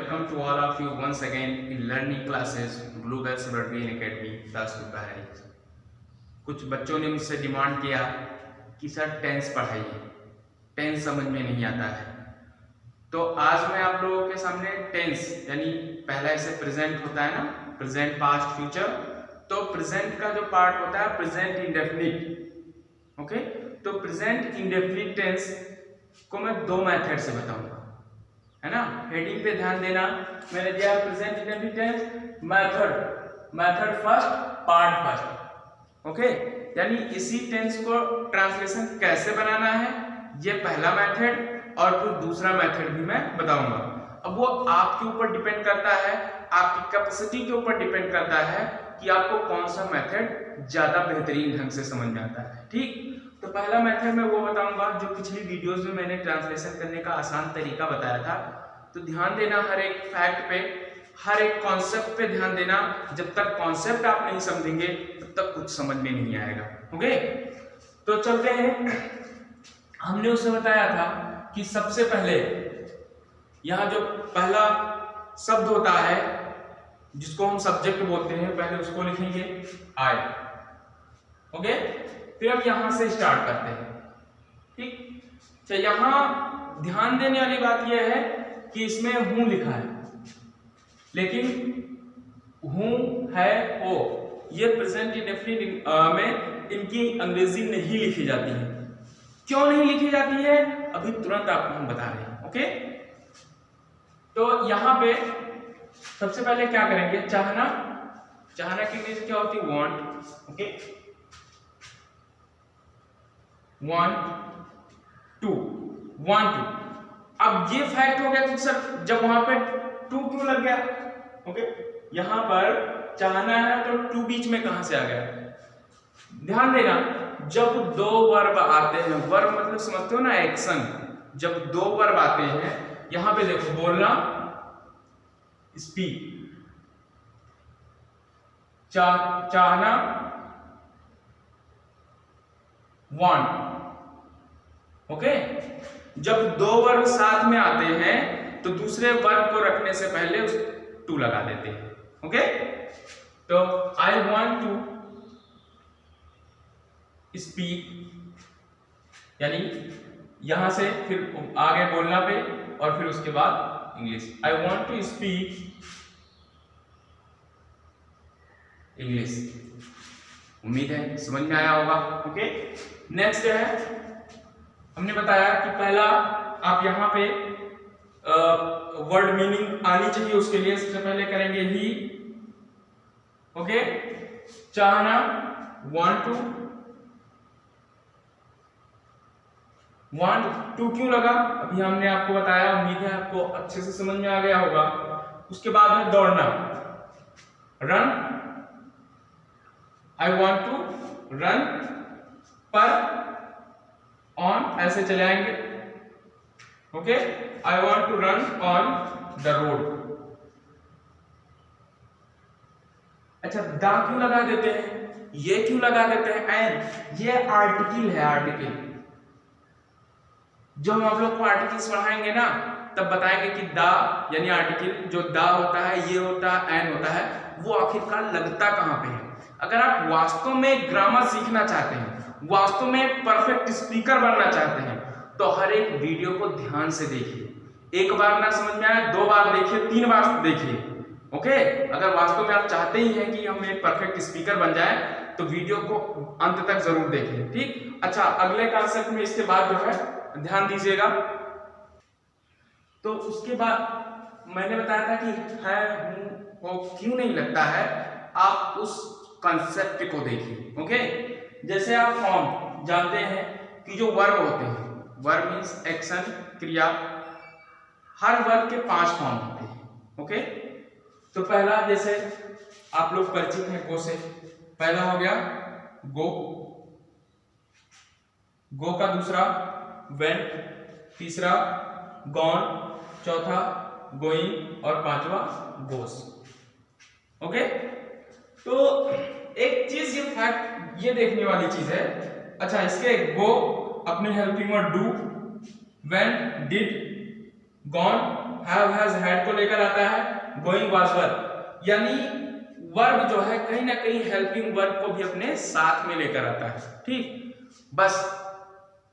welcome to all of you once again in learning classes Bluebell Evergreen Academy class room है। कुछ बच्चों ने मुझसे डिमांड किया कि सर टेंस पढ़ाइए, टेंस समझ में नहीं आता है। तो आज मैं आप लोगों के सामने टेंस यानी पहला ऐसे प्रेजेंट होता है ना, प्रेजेंट पास्ट फ्यूचर, तो प्रेजेंट का जो पार्ट होता है प्रेजेंट इंडेफिनिट। ओके, तो प्रेजेंट इंडेफिनिट टेंस को मैं दो मेथड से बताऊंगा, है ना। हेडिंग पे ध्यान देना, मैंने दिया present indefinite tense method first part first. Okay, यानी इसी टेंस को ट्रांसलेशन कैसे बनाना है ये पहला मेथड, और फिर दूसरा मेथड भी मैं बताऊंगा। अब वो आपके ऊपर डिपेंड करता है, आपकी कैपेसिटी के ऊपर डिपेंड करता है कि आपको कौन सा मेथड ज्यादा बेहतरीन ढंग से समझ में आता है। ठीक, तो पहला मेथड मैं वो बताऊंगा जो पिछली वीडियोस में मैंने ट्रांसलेशन करने का आसान तरीका बताया था। तो ध्यान देना हर एक फैक्ट पे, हर एक कॉन्सेप्ट पे ध्यान देना। जब तक कॉन्सेप्ट आप नहीं समझेंगे तब तक कुछ समझ में नहीं आएगा। ओके, तो चलते हैं। हमने उससे बताया था कि सबसे पहले यहाँ जो पहला शब्द होता है जिसको हम सब्जेक्ट बोलते हैं, पहले उसको लिखेंगे आई। ओके, फिर हम यहां से स्टार्ट करते हैं। ठीक, तो यहां ध्यान देने वाली बात यह है कि इसमें हूं लिखा है, लेकिन हूं है ओ, ये प्रेजेंट इंडेफिनिट में इनकी अंग्रेजी नहीं लिखी जाती है। क्यों नहीं लिखी जाती है अभी तुरंत आपको हम बता रहे हैं। ओके, तो यहां पे सबसे पहले क्या करेंगे, चाहना की इंग्लिश क्या होती है, वांट। Okay, want to. अब ये फैक्ट हो गया कि सर जब वहां पे टू क्यों लग गया। ओके, यहां पर चाहना है तो टू बीच में कहां से आ गया। ध्यान देना, जब दो वर्ब आते हैं, वर्ब मतलब समझते हो ना, एक्शन। जब दो वर्ब आते हैं, यहां पे देखो, बोलना स्पीक, चाहना वांट। ओके, जब दो वर्ब साथ में आते हैं तो दूसरे वर्ब को रखने से पहले उस टू लगा देते हैं। ओके, तो आई वांट टू स्पीक, यानी यहां से फिर आगे बोलना पे और फिर उसके बाद English. I want to speak English. उम्मीद है समझ में आया होगा। ओके, नेक्स्ट है, हमने बताया कि पहला आप यहां पे वर्ड मीनिंग आनी चाहिए, उसके लिए सबसे पहले करेंगे ही। ओके, चाहना वांट टू क्यों लगा अभी हमने आपको बताया, उम्मीद है आपको अच्छे से समझ में आ गया होगा। उसके बाद है दौड़ना, run. I want to run, पर ऑन ऐसे चले आएंगे। Okay, I want to run on the road. अच्छा, दा क्यों लगा देते हैं, ये क्यों लगा देते हैं, एंड ये आर्टिकल है। आर्टिकल जो हम आप लोग को आर्टिकल्स पढ़ाएंगे ना, तब बताएंगे कि दा यानी आर्टिकल, जो दा होता है, ये होता है, एन होता है, वो आखिरकार लगता कहां पे है। अगर आप वास्तव में ग्रामर सीखना चाहते हैं, वास्तव में परफेक्ट स्पीकर बनना चाहते हैं, तो हर एक वीडियो को ध्यान से देखिए। एक बार ना समझ में आए, दो बार देखिए, तीन बार देखिए। ओके, अगर वास्तव में आप चाहते ही हैं कि हम एक परफेक्ट स्पीकर बन जाए तो वीडियो को अंत तक जरूर देखिए। ठीक, अच्छा, अगले कॉन्सेप्ट में इसके बाद जो है ध्यान दीजिएगा। तो उसके बाद मैंने बताया था कि है हूं वो क्यों नहीं लगता है, आप उस कॉन्सेप्ट को देखिए। ओके, जैसे आप फॉर्म जानते हैं कि जो वर्ब होते हैं, वर्ब मीन्स एक्शन, क्रिया, हर वर्ब के 5 फॉर्म होते हैं। ओके, तो पहला जैसे आप लोग परिचित हैं गो से, पहला हो गया गो, गो का दूसरा वेंट, तीसरा गॉन, चौथा गोइंग और पांचवा गोस। ओके, तो एक चीज ये फैक्ट ये देखने वाली चीज है। अच्छा, इसके गो अपने helping word do, went did, gone have has had को लेकर आता गोइंग वाज वर्ब, यानी वर्ब जो है कहीं ना कहीं हेल्पिंग वर्ब को भी अपने साथ में लेकर आता है। ठीक, बस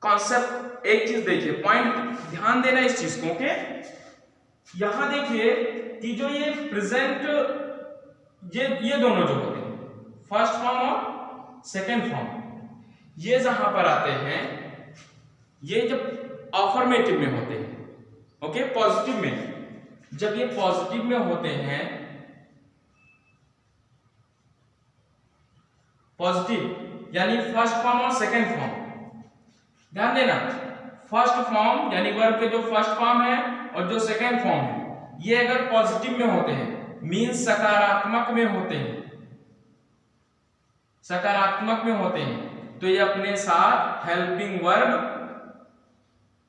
कॉन्सेप्ट एक चीज देखिए, पॉइंट ध्यान देना इस चीज को। ओके, यहां देखिए कि जो ये प्रेजेंट, ये दोनों जो होते हैं, फर्स्ट फॉर्म और सेकेंड फॉर्म, ये जहां पर आते हैं, ये जब अफर्मेटिव में होते हैं, ओके, पॉजिटिव में, जब ये पॉजिटिव में होते हैं, पॉजिटिव यानी फर्स्ट फॉर्म और सेकेंड फॉर्म, ध्यान देना, फर्स्ट फॉर्म यानी वर्ब के जो फर्स्ट फॉर्म है और जो सेकेंड फॉर्म है, ये अगर पॉजिटिव में होते हैं, मीन्स सकारात्मक में होते हैं, सकारात्मक में होते हैं, तो ये अपने साथ हेल्पिंग वर्ब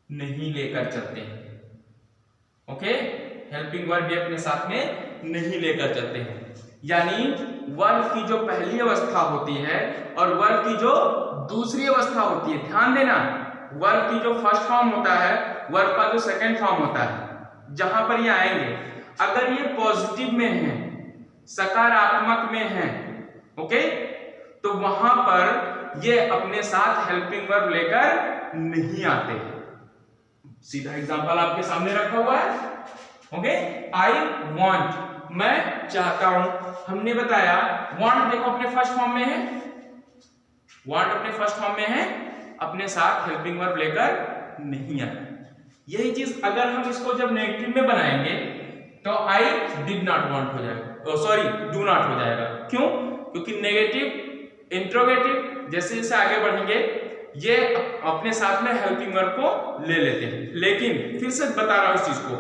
नहीं लेकर चलते हैं। ओके, हेल्पिंग वर्ब भी अपने साथ में नहीं लेकर चलते हैं। यानी वर्ब की जो पहली अवस्था होती है और वर्ब की जो दूसरी अवस्था होती है, ध्यान देना, वर्ब की जो फर्स्ट फॉर्म होता है, वर्ब का जो सेकंड फॉर्म होता है, जहां पर ये आएंगे, अगर ये पॉजिटिव में है, सकारात्मक में है, ओके, तो वहां पर ये अपने साथ हेल्पिंग वर्ब लेकर नहीं आते हैं। सीधा एग्जांपल आपके सामने रखा हुआ है। ओके, आई वांट, मैं चाहता हूं, हमने बताया वांट देखो अपने फर्स्ट फॉर्म में है, वांट अपने फर्स्ट फॉर्म में है, अपने साथ हेल्पिंग वर्ब लेकर नहीं आता। यही चीज अगर हम इसको जब नेगेटिव में बनाएंगे तो आई डिड नॉट वांट हो जाएगा, सॉरी डू नॉट हो जाएगा। क्यों? क्योंकि नेगेटिव, इंट्रोगेटिव जैसे जैसे आगे बढ़ेंगे ये अपने साथ में हेल्पिंग वर्ब को ले लेते हैं। लेकिन फिर से बता रहा हूं इस चीज को,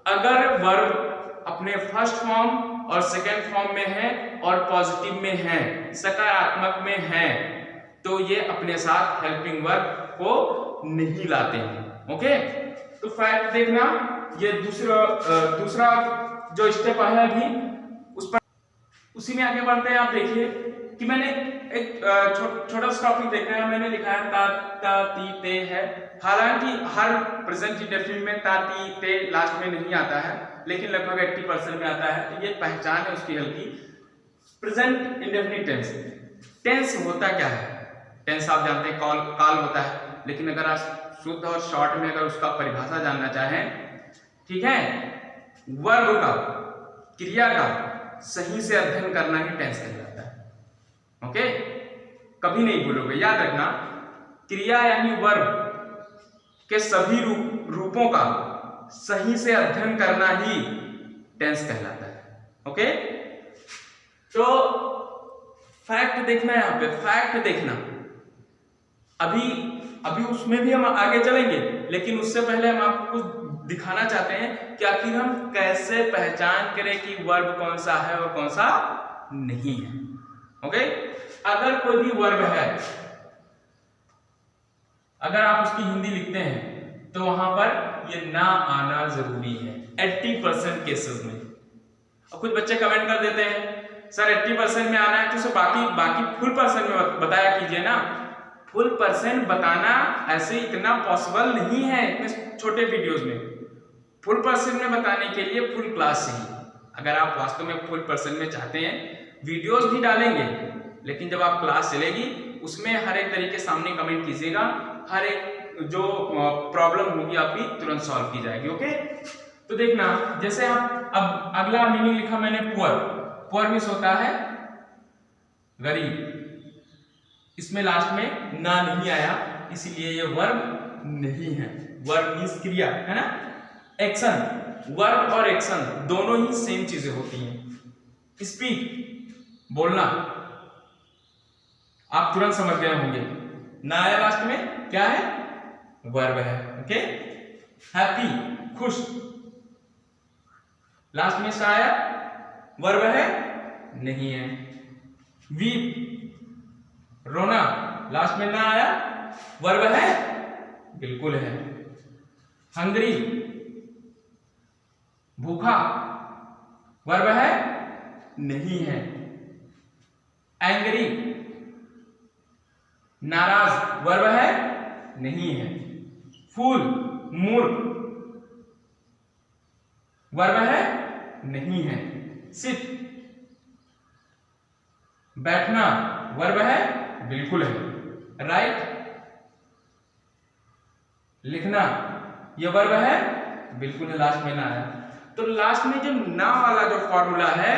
अगर वर्ब अपने फर्स्ट फॉर्म और सेकेंड फॉर्म में है और पॉजिटिव में है, सकारात्मक में है, तो ये अपने साथ हेल्पिंग वर्ब को नहीं लाते हैं। ओके, तो फैक्ट देखना, ये दूसरा जो स्टेप है अभी उस पर, उसी में आगे बढ़ते हैं। आप देखिए कि मैंने एक छोटा सा टॉपिक देखना है, मैंने लिखा है ता, ता, ती, ते है। हालांकि हर प्रेजेंट इंडेफिनिट में ता, ती, ते लास्ट में नहीं आता है, लेकिन लगभग 80% में आता है। तो ये पहचान है उसकी हल्की। प्रेजेंट इंडेफिनिट टेंस, टेंस होता क्या है? टेंस आप जानते हैं काल होता है, लेकिन अगर आप शुद्ध और शॉर्ट में अगर उसका परिभाषा जानना चाहें, ठीक है, वर्ब का, क्रिया का सही से अध्ययन करना ही टेंस कहलाता है। ओके, कभी नहीं भूलोगे, याद रखना, क्रिया यानी वर्ब के सभी रूपों का सही से अध्ययन करना ही टेंस कहलाता है। ओके, तो फैक्ट देखना है यहाँ पे, फैक्ट देखना। अभी उसमें भी हम आगे चलेंगे, लेकिन उससे पहले हम आपको दिखाना चाहते हैं कि आखिर हम कैसे पहचान करें कि वर्ब कौन सा है और कौन सा नहीं है। ओके, अगर कोई भी वर्ब है, अगर आप उसकी हिंदी लिखते हैं तो वहां पर ये ना आना जरूरी है 80% केसेस में। और कुछ बच्चे कमेंट कर देते हैं सर 80% में आना है तो बाकी फुल परसेंट में बताया कीजिए ना। फुल परसेंट बताना ऐसे इतना पॉसिबल नहीं है इतने छोटे वीडियोस में। फुल परसेंट में बताने के लिए फुल क्लास चाहिए। अगर आप वास्तव में फुल परसेंट में चाहते हैं, वीडियोस भी डालेंगे, लेकिन जब आप क्लास चलेगी उसमें हर एक तरीके सामने कमेंट कीजिएगा, हर एक जो प्रॉब्लम होगी आपकी तुरंत सॉल्व की जाएगी। ओके, तो देखना, जैसे आप अब अगला मीनिंग लिखा मैंने पुअर। पुअर मीन्स होता है गरीब, इसमें लास्ट में ना नहीं आया, इसीलिए ये वर्ब नहीं है। वर्ब मीन्स क्रिया, है ना। एक्शन, वर्ब और एक्शन दोनों ही सेम चीजें होती हैं। स्पीक, बोलना, आप तुरंत समझ गए होंगे। ना आया लास्ट में, क्या है? वर्ब है। ओके, हैप्पी, खुश, लास्ट में क्या आया? वर्ब है? नहीं है। वीप, रोना, लास्ट में ना आया, वर्ब है? बिल्कुल है। हंग्री, भूखा, वर्ब है? नहीं है। एंग्री, नाराज, वर्ब है? नहीं है। फूल, मूर्ख, वर्ब है? नहीं है। सिट, बैठना वर्ब है, बिल्कुल है। राइट, लिखना ये वर्ब है, बिल्कुल है, लास्ट में ना है। तो लास्ट में जो ना वाला जो फॉर्मूला है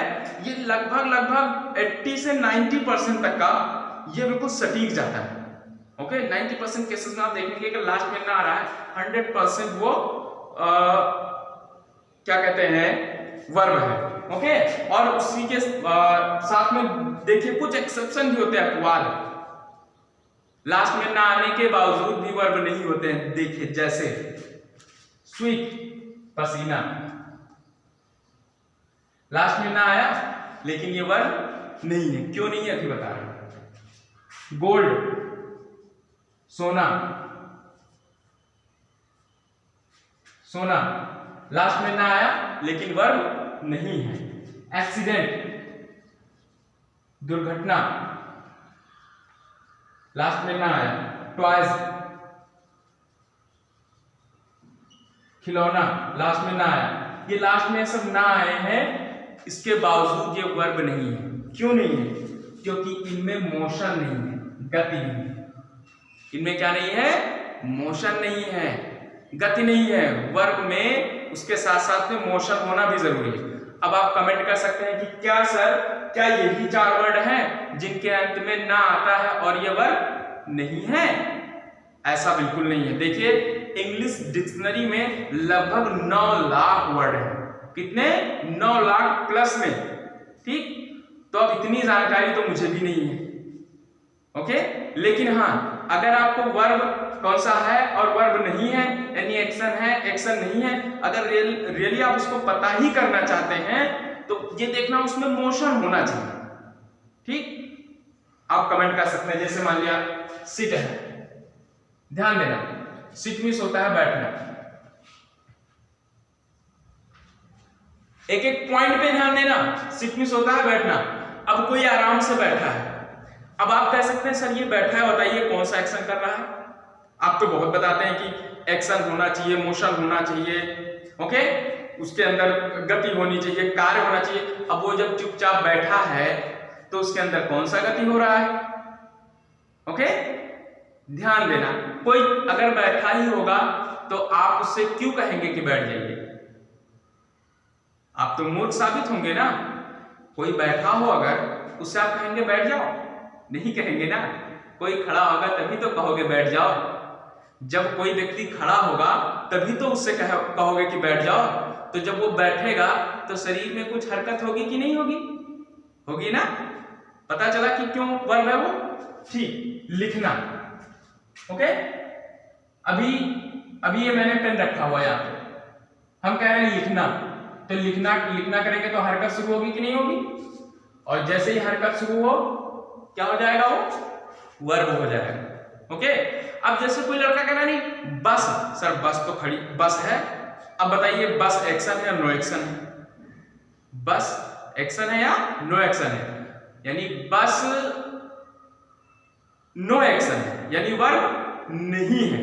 ये लगभग 80 से 90% तक का ये बिल्कुल सटीक जाता है। ओके, 90% केसेस में आप देखेंगे कि लास्ट में ना आ रहा है, 100% वो क्या कहते हैं, वर्ब है। ओके, और उसी के साथ में देखिए कुछ एक्सेप्शन भी होते हैं अपवाद, लास्ट में ना आने के बावजूद भी वर्ब नहीं होते हैं। देखिए जैसे स्वीट, पसीना, लास्ट में ना आया लेकिन ये वर्ब नहीं है। क्यों नहीं है अभी बता रहा हूं। गोल्ड, सोना, सोना, लास्ट में ना आया लेकिन वर्ब नहीं है। एक्सीडेंट, दुर्घटना, लास्ट में ना आया। टॉयज, खिलौना, लास्ट में ना आया। ये लास्ट में सब ना आए हैं, इसके बावजूद ये वर्ब नहीं है। क्यों नहीं है? क्योंकि इनमें मोशन नहीं है, गति नहीं है। इनमें क्या नहीं है? मोशन नहीं है, गति नहीं है। वर्ब में उसके साथ साथ में मोशन होना भी जरूरी है। अब आप कमेंट कर सकते हैं कि क्या सर, क्या यही 4 वर्ड हैं जिनके अंत में ना आता है और ये वर्ब नहीं है? ऐसा बिल्कुल नहीं है। देखिए इंग्लिश डिक्शनरी में लगभग 9 लाख वर्ड है। कितने? 9 लाख प्लस में। ठीक, तो अब इतनी जानकारी तो मुझे भी नहीं है। ओके, लेकिन हाँ, अगर आपको वर्ब कौन सा है और वर्ब नहीं है, यानी एक्शन है, एक्शन नहीं है, अगर रियली आप उसको पता ही करना चाहते हैं तो ये देखना उसमें मोशन होना चाहिए। ठीक, आप कमेंट कर सकते हैं। जैसे मान लिया सिट है, ध्यान देना, सिट मीन्स होता है बैठना। एक एक पॉइंट पे ध्यान देना, सिट मीन्स होता है बैठना। अब कोई आराम से बैठा है, अब आप कह सकते हैं सर ये बैठा है, बताइए कौन सा एक्शन कर रहा है? आप तो बहुत बताते हैं कि एक्शन होना चाहिए, मोशन होना चाहिए, ओके, उसके अंदर गति होनी चाहिए, कार्य होना चाहिए। अब वो जब चुपचाप बैठा है तो उसके अंदर कौन सा गति हो रहा है? ओके, ध्यान देना। कोई अगर बैठा ही होगा तो आप उससे क्यों कहेंगे कि बैठ जाइए? आप तो मूर्ख साबित होंगे ना। कोई बैठा हो अगर, उससे आप कहेंगे बैठ जाओ? नहीं कहेंगे ना। कोई खड़ा होगा तभी तो कहोगे बैठ जाओ। जब कोई व्यक्ति खड़ा होगा तभी तो उससे कहोगे कि बैठ जाओ। तो जब वो बैठेगा तो शरीर में कुछ हरकत होगी कि नहीं होगी? होगी ना। पता चला कि क्यों वर्ब है वो। ठीक, लिखना, ओके, अभी ये मैंने पेन रखा हुआ है यहाँ पे, हम कह रहे हैं लिखना, तो लिखना करेंगे तो हरकत शुरू होगी कि नहीं होगी? और जैसे ही हरकत शुरू हो क्या हो जाएगा? वो वर्ब हो जाएगा। ओके, अब जैसे कोई लड़का कह रहा नहीं बस, सर बस तो खड़ी, बस है। अब बताइए बस एक्शन है या नो एक्शन है? बस एक्शन है या नो एक्शन है? यानी बस नो एक्शन है, यानी वर्ब नहीं है।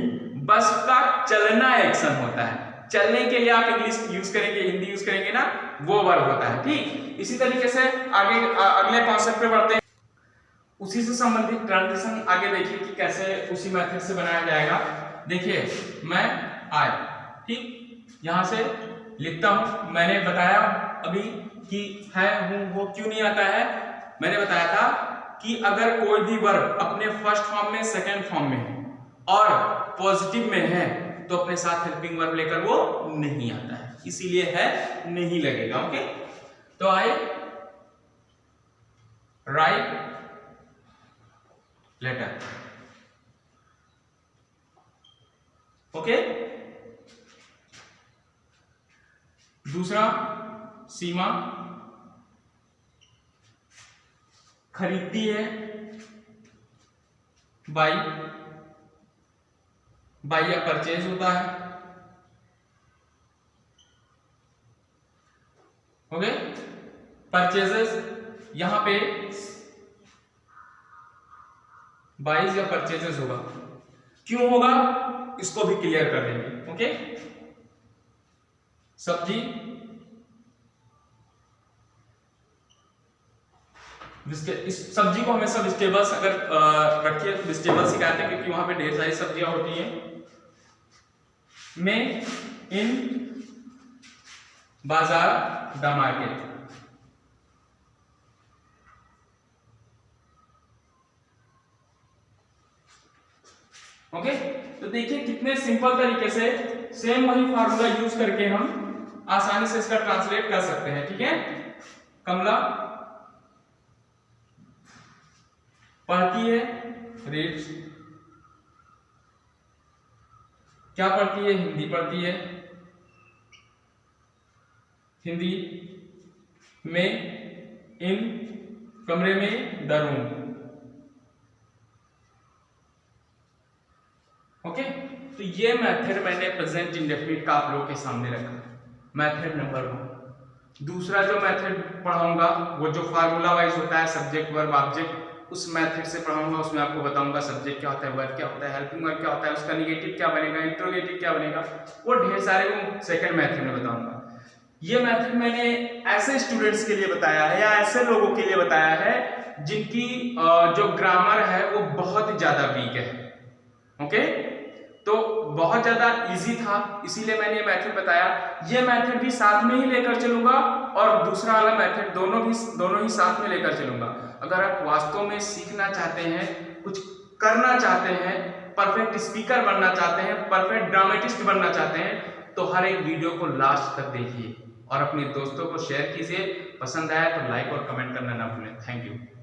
बस का चलना एक्शन होता है। चलने के लिए आप इंग्लिश यूज करेंगे, हिंदी यूज करेंगे ना, वो वर्ब होता है। ठीक, इसी तरीके से आगे अगले कॉन्सेप्ट पे बढ़ते हैं। उसी से संबंधित ट्रांजिशन आगे देखिए कि कैसे उसी मेथड से बनाया जाएगा। देखिए मैं आए, ठीक, यहां से लिखता हूं। मैंने बताया अभी कि है, हूं, वो क्यों नहीं आता है। मैंने बताया था कि अगर कोई भी वर्ब अपने फर्स्ट फॉर्म में, सेकेंड फॉर्म में है और पॉजिटिव में है तो अपने साथ हेल्पिंग वर्ब लेकर वो नहीं आता है, इसीलिए है नहीं लगेगा। ओके, तो आई राइट लेटर। ओके, दूसरा सीमा खरीदती है, बाई या परचेज होता है। ओके, परचेजेस यहां पे बाइज या परचेजेस होगा। क्यों होगा इसको भी क्लियर कर देंगे। ओके, सब्जी इस सब्जी को हमेशा वेजिटेबल्स अगर रखिए तो वेजिटेबल्स ही कहते हैं, क्योंकि वहां पे ढेर सारी सब्जियां होती हैं। में इन बाजार द मार्केट। ओके, तो देखिए कितने सिंपल तरीके से सेम वही फार्मूला यूज करके हम आसानी से इसका ट्रांसलेट कर सकते हैं। ठीक है, कमला पढ़ती है, रीड्स। क्या पढ़ती है? हिंदी पढ़ती है। हिंदी में इन कमरे में द रूम। ओके, तो ये मेथड मैंने प्रेजेंट इंडेफिनिट का आप लोगों के सामने रखा है, मेथड नंबर 1। दूसरा जो मेथड पढ़ाऊंगा वो जो फार्मूला वाइज होता है, सब्जेक्ट वर्ब ऑब्जेक्ट, उस मेथड से पढ़ाऊंगा। उसमें आपको बताऊंगा सब्जेक्ट क्या होता है, वर्ब क्या होता है, हेल्पिंग वर्ब क्या होता है, उसका निगेटिव क्या बनेगा, इंट्रोगेटिव क्या बनेगा, वो ढेर सारे वो सेकंड मेथड में बताऊंगा। ये मेथड मैंने ऐसे स्टूडेंट्स के लिए बताया है या ऐसे लोगों के लिए बताया है जिनकी जो ग्रामर है वो बहुत ज्यादा वीक है। ओके, तो बहुत ज्यादा इजी था, इसीलिए मैंने ये मेथड बताया। ये मेथड भी साथ में ही लेकर चलूंगा और दूसरा वाला मेथड दोनों ही साथ में लेकर चलूंगा। अगर आप वास्तव में सीखना चाहते हैं, कुछ करना चाहते हैं, परफेक्ट स्पीकर बनना चाहते हैं, परफेक्ट ड्रामेटिस्ट बनना चाहते हैं, तो हर एक वीडियो को लास्ट तक देखिए और अपने दोस्तों को शेयर कीजिए। पसंद आया तो लाइक और कमेंट करना ना भूलें। Thank you.